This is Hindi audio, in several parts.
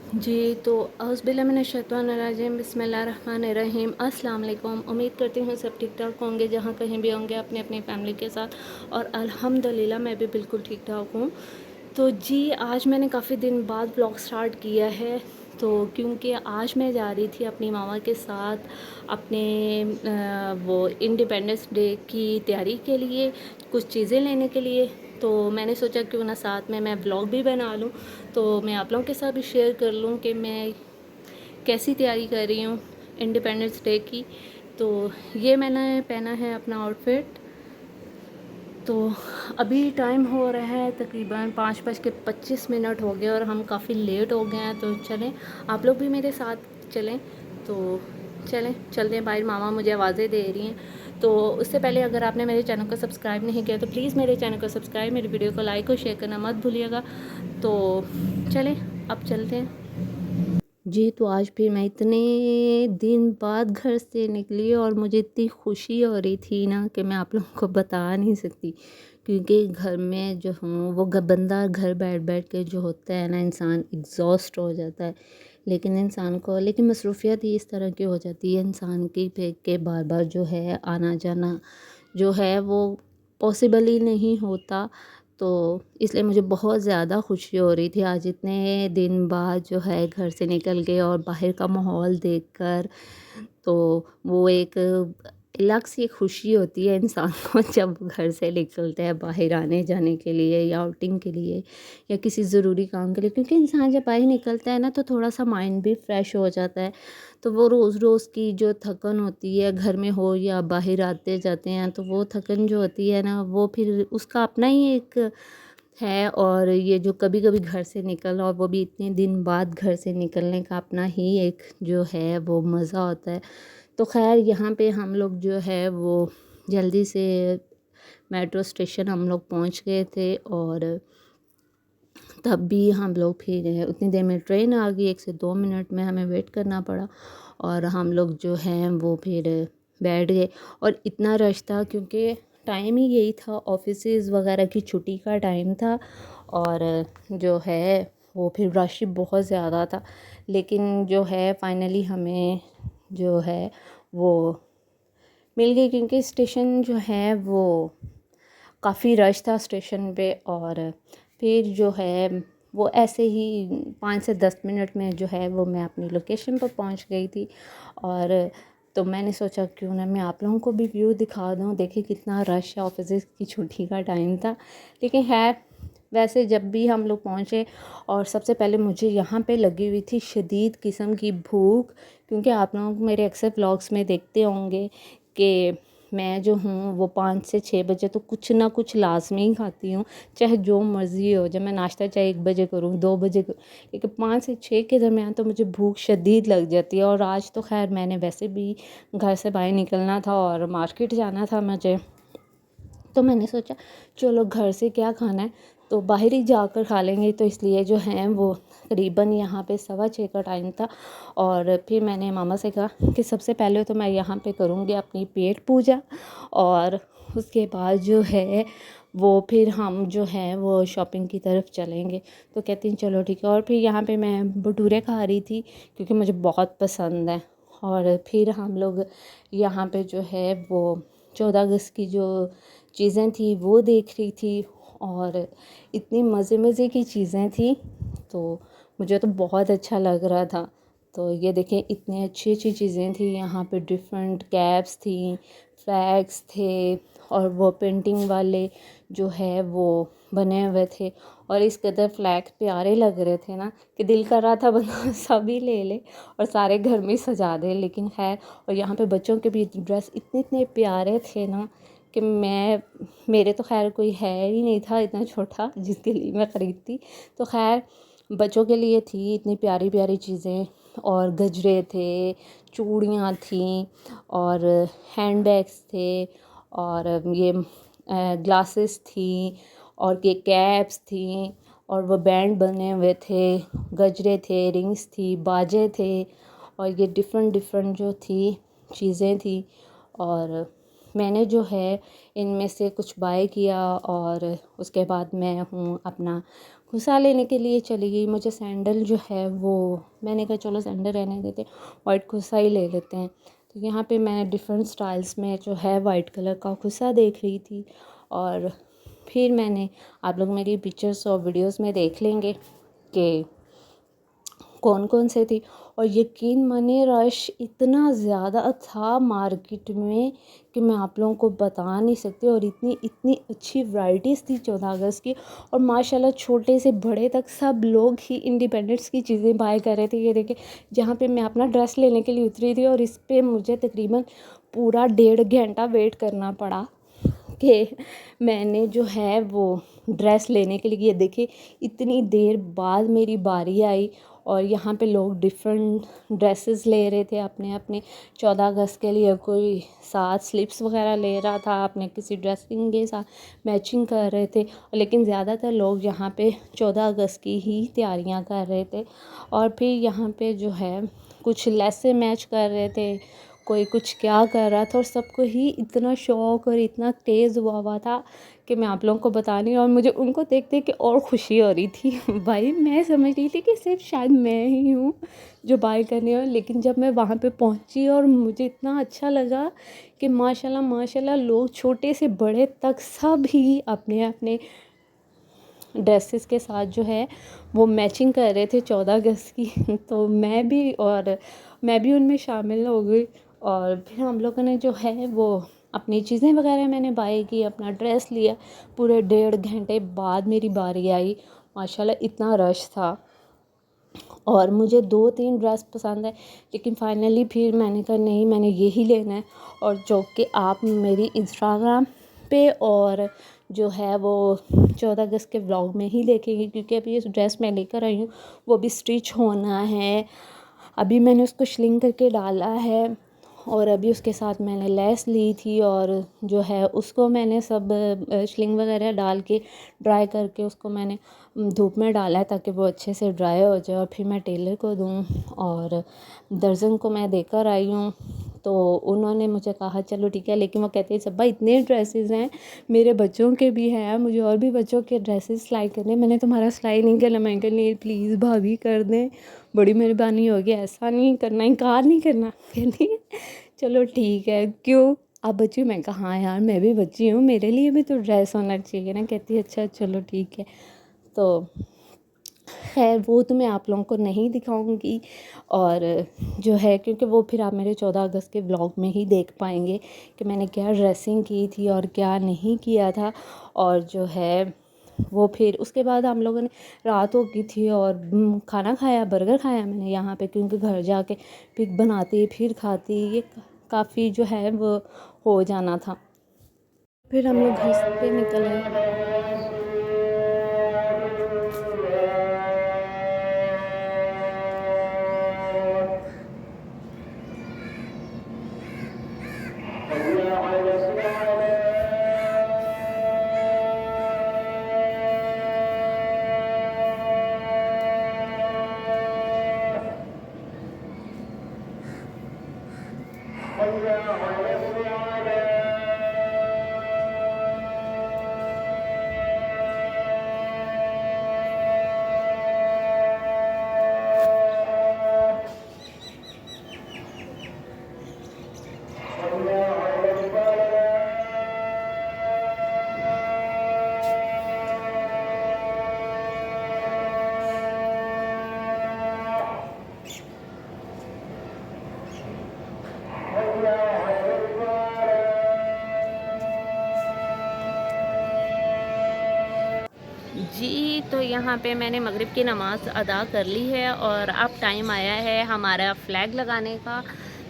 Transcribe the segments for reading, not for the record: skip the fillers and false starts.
जी, तो औज़ुबिल्लाहिमिनश्शैतानिर्रजीम बिस्मिल्लाहिर्रहमानिर्रहीम। अस्सलाम वालेकुम। उम्मीद करती हूँ सब ठीक-ठाक होंगे, जहाँ कहीं भी होंगे अपनी अपनी फ़ैमिली के साथ, और अल्हम्दुलिल्लाह मैं भी बिल्कुल ठीक-ठाक हूँ। तो जी, आज मैंने काफ़ी दिन बाद व्लॉग स्टार्ट किया है, तो क्योंकि आज मैं जा रही थी अपनी मामा के साथ अपने वो इंडिपेंडेंस डे की तैयारी के लिए, कुछ चीज़ें लेने के लिए। तो मैंने सोचा क्यों ना साथ में मैं व्लॉग भी बना लूँ, तो मैं आप लोगों के साथ भी शेयर कर लूँ कि मैं कैसी तैयारी कर रही हूँ इंडिपेंडेंस डे की। तो ये मैंने पहना है अपना आउटफिट। तो अभी टाइम हो रहा है तकरीबन 5:25 हो गए और हम काफ़ी लेट हो गए हैं। तो चलें, आप लोग भी मेरे साथ चलें। तो चलें, चलते हैं बाहर, मामा मुझे आवाज़ें दे रही हैं। तो उससे पहले अगर आपने मेरे चैनल को सब्सक्राइब नहीं किया तो प्लीज़ मेरे चैनल को सब्सक्राइब, मेरी वीडियो को लाइक और शेयर करना मत भूलिएगा। तो चलें, अब चलते हैं। जी, तो आज फिर मैं इतने दिन बाद घर से निकली और मुझे इतनी खुशी हो रही थी ना कि मैं आप लोगों को बता नहीं सकती। क्योंकि घर में जो हूँ वो बंदा घर बैठ बैठ के जो होता है ना, इंसान एग्जॉस्ट हो जाता है। लेकिन इंसान को मसरूफ़ियत ही इस तरह की हो जाती है इंसान की के बार बार जो है आना जाना जो है वो पॉसिबल ही नहीं होता। तो इसलिए मुझे बहुत ज़्यादा खुशी हो रही थी आज इतने दिन बाद जो है घर से निकल के और बाहर का माहौल देखकर। तो वो एक अलग सी खुशी होती है इंसान को जब घर से निकलते हैं बाहर आने जाने के लिए या आउटिंग के लिए या किसी ज़रूरी काम के लिए। क्योंकि इंसान जब बाहर निकलता है ना तो थोड़ा सा माइंड भी फ्रेश हो जाता है। तो वो रोज़ रोज़ की जो थकन होती है घर में हो या बाहर आते जाते हैं, तो वो थकन जो होती है ना वो फिर उसका अपना ही एक है। और ये जो कभी कभी घर से निकलना और वो भी इतने दिन बाद घर से निकलने का अपना ही एक जो है वो मज़ा होता है। तो खैर यहाँ पे हम लोग जो है वो जल्दी से मेट्रो स्टेशन हम लोग पहुँच गए थे, और तब भी हम लोग फिर उतनी देर में ट्रेन आ गई, 1 से 2 मिनट में हमें वेट करना पड़ा और हम लोग जो हैं वो फिर बैठ गए। और इतना रश था क्योंकि टाइम ही यही था, ऑफिसेज वगैरह की छुट्टी का टाइम था, और जो है वो फिर रश बहुत ज़्यादा था। लेकिन जो है फाइनली हमें जो है वो मिल गई, क्योंकि स्टेशन जो है वो काफ़ी रश था स्टेशन पे। और फिर जो है वो ऐसे ही 5 से 10 मिनट में जो है वो मैं अपनी लोकेशन पर पहुंच गई थी। और तो मैंने सोचा क्यों ना मैं आप लोगों को भी व्यू दिखा दूं, देखिए कितना रश है, ऑफिस की छुट्टी का टाइम था। लेकिन खैर वैसे जब भी हम लोग पहुँचे, और सबसे पहले मुझे यहाँ पे लगी हुई थी शदीद किस्म की भूख। क्योंकि आप लोग मेरे अक्सर व्लॉग्स में देखते होंगे कि मैं जो हूँ वो 5 से 6 बजे तो कुछ ना कुछ लाजमी ही खाती हूँ, चाहे जो मर्ज़ी हो। जब मैं नाश्ता चाहे 1 बजे करूँ 2 बजे करूँ, लेकिन 5 से 6 के दरमियान तो मुझे भूख शदीद लग जाती है। और आज तो खैर मैंने वैसे भी घर से बाहर निकलना था और मार्केट जाना था मुझे, तो मैंने सोचा चलो घर से क्या खाना है तो बाहर ही जाकर खा लेंगे। तो इसलिए जो है वो करीबन यहाँ पे 6:15 का टाइम था। और फिर मैंने मामा से कहा कि सबसे पहले तो मैं यहाँ पे करूँगी अपनी पेट पूजा, और उसके बाद जो है वो फिर हम जो है वो शॉपिंग की तरफ चलेंगे। तो कहती हैं चलो ठीक है। और फिर यहाँ पे मैं भटूरे खा रही थी क्योंकि मुझे बहुत पसंद है। और फिर हम लोग यहाँ पे जो है वो 14 अगस्त की जो चीज़ें थी वो देख रही थी, और इतनी मज़े मज़े की चीज़ें थी, तो मुझे तो बहुत अच्छा लग रहा था। तो ये देखें इतनी अच्छी अच्छी चीज़ें थी यहाँ पे, डिफरेंट कैप्स थी, फ्लैग्स थे, और वो पेंटिंग वाले जो है वो बने हुए थे। और इस कदर फ्लैग प्यारे लग रहे थे ना कि दिल कर रहा था बंदा सभी ले ले और सारे घर में सजा दे। लेकिन खैर, और यहाँ पे बच्चों के भी ड्रेस इतने इतने प्यारे थे ना कि मेरे तो खैर कोई है ही नहीं था इतना छोटा जिसके लिए मैं ख़रीदती। तो खैर बच्चों के लिए थी इतनी प्यारी प्यारी चीज़ें, और गजरे थे, चूड़ियाँ थीं, और हैंड बैग्स थे, और ये ग्लासेस थी, और ये कैप्स थी, और वो बैंड बने हुए थे, गजरे थे, रिंग्स थी, बाजे थे, और ये डिफरेंट डिफरेंट जो थी चीज़ें थी। और मैंने जो है इनमें से कुछ बाय किया, और उसके बाद मैं हूँ अपना खुसा लेने के लिए चली गई। मुझे सैंडल जो है वो, मैंने कहा चलो सैंडल रहने देते, वाइट खुसा ही ले लेते हैं। तो यहाँ पे मैं डिफरेंट स्टाइल्स में जो है वाइट कलर का खुसा देख रही थी। और फिर मैंने, आप लोग मेरी पिक्चर्स और वीडियोस में देख लेंगे कि कौन कौन से थी। और यकीन मानिए रश इतना ज़्यादा था मार्केट में कि मैं आप लोगों को बता नहीं सकती। और इतनी इतनी अच्छी वैराइटीज़ थी 14 अगस्त की। और माशाल्लाह छोटे से बड़े तक सब लोग ही इंडिपेंडेंस की चीज़ें बाय कर रहे थे। ये देखिए, जहाँ पे मैं अपना ड्रेस लेने के लिए उतरी थी और इस पर मुझे तकरीबन पूरा 1.5 घंटा वेट करना पड़ा कि मैंने जो है वो ड्रेस लेने के लिए, ये देखिए इतनी देर बाद मेरी बारी आई। और यहाँ पे लोग डिफरेंट ड्रेसेस ले रहे थे अपने अपने 14 अगस्त के लिए। कोई साथ स्लिप्स वगैरह ले रहा था, अपने किसी ड्रेसिंग के साथ मैचिंग कर रहे थे। लेकिन ज़्यादातर लोग यहाँ पे 14 अगस्त की ही तैयारियाँ कर रहे थे। और फिर यहाँ पे जो है कुछ लेसे मैच कर रहे थे, कोई कुछ क्या कर रहा था। और सबको ही इतना शौक़ और इतना तेज़ हुआ था कि मैं आप लोगों को बता नहीं। और मुझे उनको देख देख के और खुशी हो रही थी। भाई मैं समझ रही थी कि सिर्फ शायद मैं ही हूँ जो बाय करने वाली। लेकिन जब मैं वहाँ पे पहुँची और मुझे इतना अच्छा लगा कि माशाल्लाह माशाल्लाह लोग छोटे से बड़े तक सब ही अपने अपने ड्रेसेस के साथ जो है वो मैचिंग कर रहे थे 14 अगस्त की। तो मैं भी उनमें शामिल हो गई। और फिर हम लोगों ने जो है वो अपनी चीज़ें वगैरह मैंने बाय की, अपना ड्रेस लिया। पूरे 1.5 घंटे बाद मेरी बारी आई। माशाल्लाह इतना रश था। और मुझे 2-3 ड्रेस पसंद है, लेकिन फाइनली फिर मैंने कहा नहीं, मैंने यही लेना है। और जो कि आप मेरी इंस्टाग्राम पे और जो है वो 14 अगस्त के व्लॉग में ही देखेंगे, क्योंकि अभी इस ड्रेस मैं लेकर आई हूँ वो भी स्टिच होना है। अभी मैंने उसको श्लिंग करके डाला है। और अभी उसके साथ मैंने लेस ली थी और जो है उसको मैंने सब श्लिंग वगैरह डाल के ड्राई करके उसको मैंने धूप में डाला है ताकि वो अच्छे से ड्राई हो जाए। और फिर मैं टेलर को दूँ। और दर्जन को मैं देकर आई हूँ। तो उन्होंने मुझे कहा चलो ठीक है, लेकिन वो कहते हैं सब्बा इतने ड्रेसेस हैं, मेरे बच्चों के भी हैं, मुझे और भी बच्चों के ड्रेसेस सिलाई करने। मैंने तुम्हारा सिलाई नहीं करना। मैं कहा नहीं प्लीज़ भाभी कर दें, बड़ी मेहरबानी होगी, ऐसा नहीं करना, इनकार नहीं करना। कहती चलो ठीक है, क्यों आप बच्ची हो? मैं कहा हाँ यार मैं भी बच्ची हूँ, मेरे लिए भी तो ड्रेस होना चाहिए ना। कहती अच्छा चलो ठीक है। तो खैर वो तो मैं आप लोगों को नहीं दिखाऊंगी। और जो है क्योंकि वो फिर आप मेरे 14 अगस्त के व्लॉग में ही देख पाएंगे कि मैंने क्या ड्रेसिंग की थी और क्या नहीं किया था। और जो है वो फिर उसके बाद हम लोगों ने, रात हो गई थी और खाना खाया, बर्गर खाया मैंने यहाँ पे, क्योंकि घर जाके फिर बनाती फिर खाती, ये काफ़ी जो है वो हो जाना था। फिर हम लोग घर पे निकल आए। जी, तो यहाँ पे मैंने मगरिब की नमाज़ अदा कर ली है और अब टाइम आया है हमारा फ़्लैग लगाने का।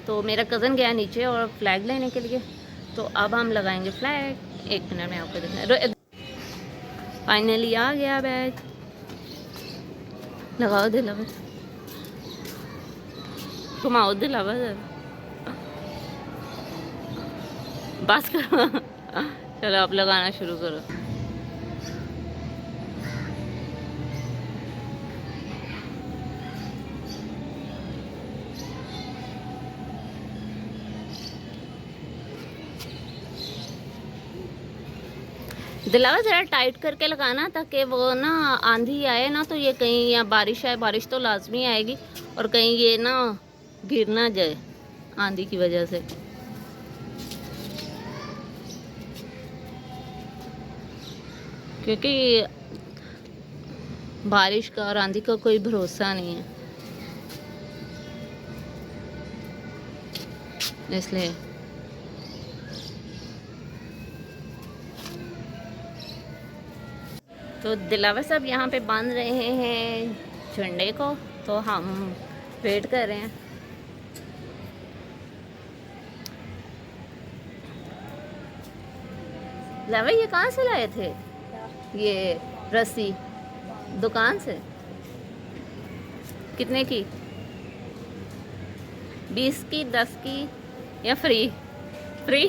तो मेरा कज़न गया नीचे और फ़्लैग लेने के लिए, तो अब हम लगाएंगे फ़्लैग। 1 मिनट में आपको दिखाएं। फाइनली आ गया बैग, लगाओ दिलावर, घुमाओ दिलावर, बस करो। चलो अब लगाना शुरू करो। दिलावा ज़रा टाइट करके लगाना ताकि वो ना आंधी आए ना तो ये कहीं, या बारिश आए, बारिश तो लाजमी आएगी, और कहीं ये ना गिर ना जाए आंधी की वजह से। क्योंकि बारिश का और आंधी का कोई भरोसा नहीं है, इसलिए। तो दिलावर साहब यहाँ पे बांध रहे हैं झंडे को, तो हम वेट कर रहे हैं। दिलावर ये कहाँ से लाए थे ये रस्सी? दुकान से? कितने की? 20 की, 10 की, या फ्री? फ्री?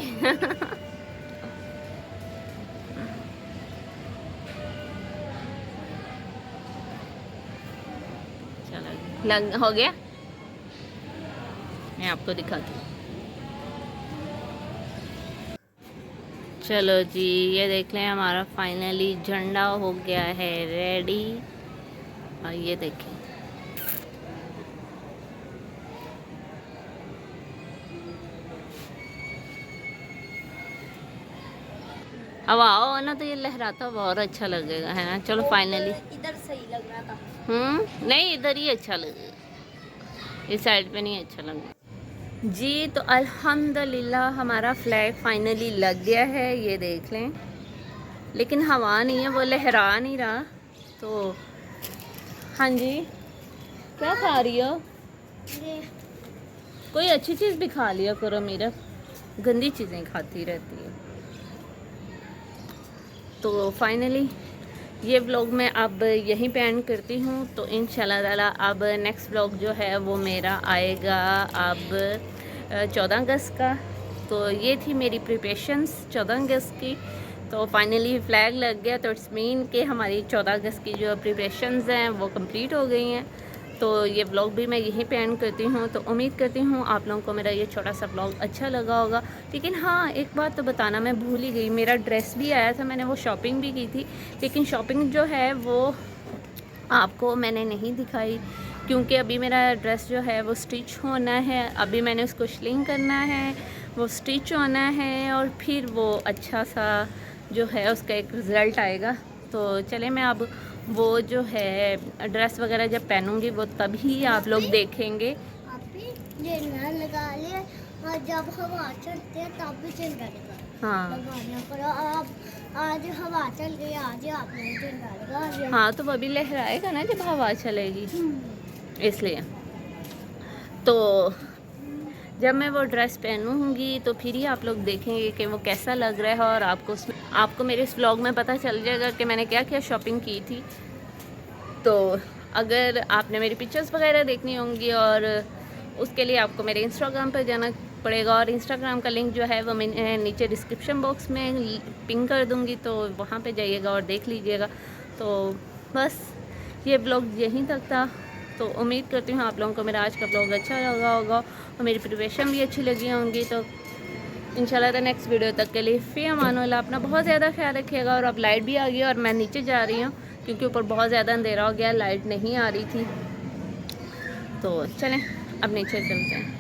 चलो लग हो गया, मैं आपको दिखाती हूँ। चलो जी, ये देख लें हमारा फाइनली झंडा हो गया है रेडी। और ये देखें, अब आओ ना तो ये लहराता बहुत अच्छा लगेगा, है ना। चलो फाइनली इधर सही लग रहा था। नहीं, इधर ही अच्छा लगेगा, इस साइड पे नहीं अच्छा लगेगा जी। तो अल्हम्दुलिल्लाह हमारा फ्लैग फाइनली लग गया है, ये देख लें। लेकिन हवा नहीं है, वो लहरा नहीं रहा। तो हाँ जी, क्या खा रही हो? कोई अच्छी चीज़ भी खा लिया करो, मेरा गंदी चीज़ें खाती रहती है। तो फाइनली ये व्लॉग मैं अब यहीं पे एंड करती हूँ। तो इंशाल्लाह ताला अब नेक्स्ट व्लॉग जो है वो मेरा आएगा अब 14 अगस्त का। तो ये थी मेरी प्रिपरेशंस 14 अगस्त की। तो फाइनली फ्लैग लग गया, तो इट्स मीन कि हमारी 14 अगस्त की जो प्रिपरेशंस हैं वो कंप्लीट हो गई हैं। तो ये व्लॉग भी मैं यहीं पे एंड करती हूँ। तो उम्मीद करती हूँ आप लोगों को मेरा ये छोटा सा व्लॉग अच्छा लगा होगा। लेकिन हाँ, एक बात तो बताना मैं भूल ही गई, मेरा ड्रेस भी आया था, मैंने वो शॉपिंग भी की थी। लेकिन शॉपिंग जो है वो आपको मैंने नहीं दिखाई, क्योंकि अभी मेरा ड्रेस जो है वो स्टिच होना है। अभी मैंने उसको स्लिंग करना है, वो स्टिच होना है, और फिर वो अच्छा सा जो है उसका एक रिज़ल्ट आएगा। तो चले, मैं अब वो जो है ड्रेस वगैरह जब पहनूंगी वो तभी आप लोग देखेंगे। झंडा लगा ले, और जब हवा चलती है तब भी झंडा लगा। हाँ लगाना करो। आप आज हवा चल गई, आज आपने झंडा लगा लिया। हाँ, तो वो अभी लहराएगा ना जब हवा चलेगी, इसलिए। तो जब मैं वो ड्रेस पहनूंगी तो फिर ही आप लोग देखेंगे कि वो कैसा लग रहा है, और आपको मेरे इस व्लॉग में पता चल जाएगा कि मैंने क्या क्या शॉपिंग की थी। तो अगर आपने मेरी पिक्चर्स वगैरह देखनी होंगी, और उसके लिए आपको मेरे इंस्टाग्राम पर जाना पड़ेगा, और इंस्टाग्राम का लिंक जो है वो मैं नीचे डिस्क्रिप्शन बॉक्स में पिन कर दूँगी, तो वहाँ पे जाइएगा और देख लीजिएगा। तो बस ये व्लॉग यहीं तक था। तो उम्मीद करती हूँ आप लोगों को मेरा आज का व्लॉग अच्छा लगा होगा, और मेरी प्रिपरेशन भी अच्छी लगी होंगी। तो इंशाल्लाह तो नेक्स्ट वीडियो तक के लिए फ़ी अमानुल्लाह, अपना बहुत ज़्यादा ख्याल रखिएगा। और अब लाइट भी आ गई है, और मैं नीचे जा रही हूँ क्योंकि ऊपर बहुत ज़्यादा अंधेरा हो गया, लाइट नहीं आ रही थी। तो चलें अब नीचे चलते हैं।